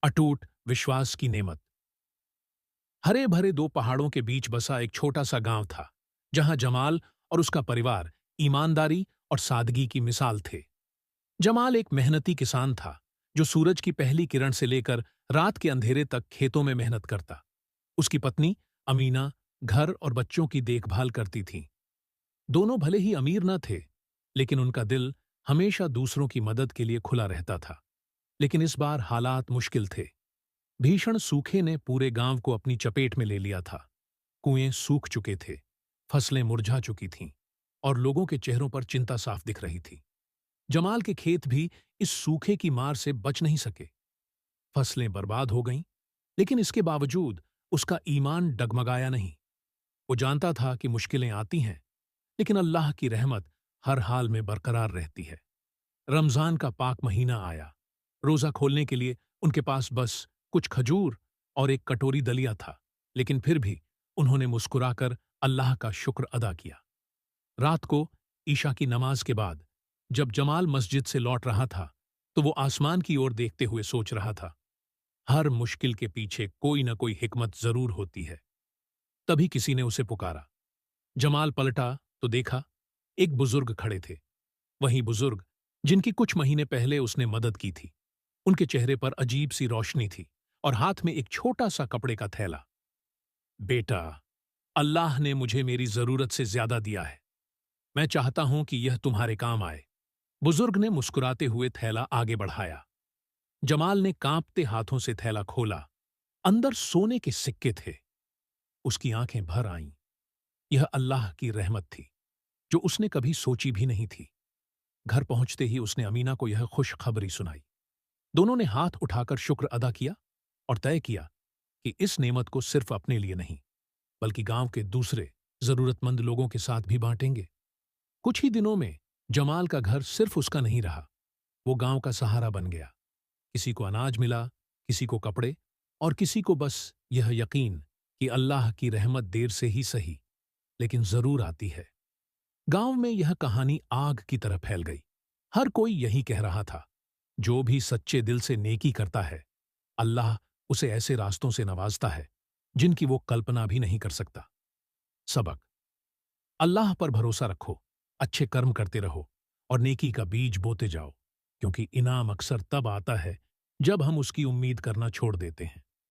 अटूट विश्वास की नेमत। हरे भरे दो पहाड़ों के बीच बसा एक छोटा सा गांव था, जहां जमाल और उसका परिवार ईमानदारी और सादगी की मिसाल थे। जमाल एक मेहनती किसान था, जो सूरज की पहली किरण से लेकर रात के अंधेरे तक खेतों में मेहनत करता। उसकी पत्नी अमीना घर और बच्चों की देखभाल करती थीं। दोनों भले ही अमीर न थे, लेकिन उनका दिल हमेशा दूसरों की मदद के लिए खुला रहता था। लेकिन इस बार हालात मुश्किल थे। भीषण सूखे ने पूरे गांव को अपनी चपेट में ले लिया था। कुएं सूख चुके थे, फसलें मुरझा चुकी थीं, और लोगों के चेहरों पर चिंता साफ दिख रही थी। जमाल के खेत भी इस सूखे की मार से बच नहीं सके। फसलें बर्बाद हो गईं, लेकिन इसके बावजूद उसका ईमान डगमगाया नहीं। वो जानता था कि मुश्किलें आती हैं, लेकिन अल्लाह की रहमत हर हाल में बरकरार रहती है। रमजान का पाक महीना आया। रोजा खोलने के लिए उनके पास बस कुछ खजूर और एक कटोरी दलिया था, लेकिन फिर भी उन्होंने मुस्कुराकर अल्लाह का शुक्र अदा किया। रात को ईशा की नमाज के बाद जब जमाल मस्जिद से लौट रहा था, तो वो आसमान की ओर देखते हुए सोच रहा था, हर मुश्किल के पीछे कोई न कोई हिकमत जरूर होती है। तभी किसी ने उसे पुकारा। जमाल पलटा तो देखा, एक बुजुर्ग खड़े थे। वही बुजुर्ग जिनकी कुछ महीने पहले उसने मदद की थी। उनके चेहरे पर अजीब सी रोशनी थी, और हाथ में एक छोटा सा कपड़े का थैला। बेटा, अल्लाह ने मुझे मेरी जरूरत से ज्यादा दिया है। मैं चाहता हूं कि यह तुम्हारे काम आए। बुजुर्ग ने मुस्कुराते हुए थैला आगे बढ़ाया। जमाल ने कांपते हाथों से थैला खोला। अंदर सोने के सिक्के थे। उसकी आंखें भर आईं। यह अल्लाह की रहमत थी, जो उसने कभी सोची भी नहीं थी। घर पहुंचते ही उसने अमीना को यह खुशखबरी सुनाई। दोनों ने हाथ उठाकर शुक्र अदा किया और तय किया कि इस नेमत को सिर्फ अपने लिए नहीं, बल्कि गांव के दूसरे जरूरतमंद लोगों के साथ भी बांटेंगे। कुछ ही दिनों में जमाल का घर सिर्फ उसका नहीं रहा, वो गांव का सहारा बन गया। किसी को अनाज मिला, किसी को कपड़े, और किसी को बस यह यकीन कि अल्लाह की रहमत देर से ही सही, लेकिन जरूर आती है। गांव में यह कहानी आग की तरह फैल गई। हर कोई यही कह रहा था, जो भी सच्चे दिल से नेकी करता है, अल्लाह उसे ऐसे रास्तों से नवाजता है जिनकी वो कल्पना भी नहीं कर सकता। सबक: अल्लाह पर भरोसा रखो, अच्छे कर्म करते रहो, और नेकी का बीज बोते जाओ, क्योंकि इनाम अक्सर तब आता है जब हम उसकी उम्मीद करना छोड़ देते हैं।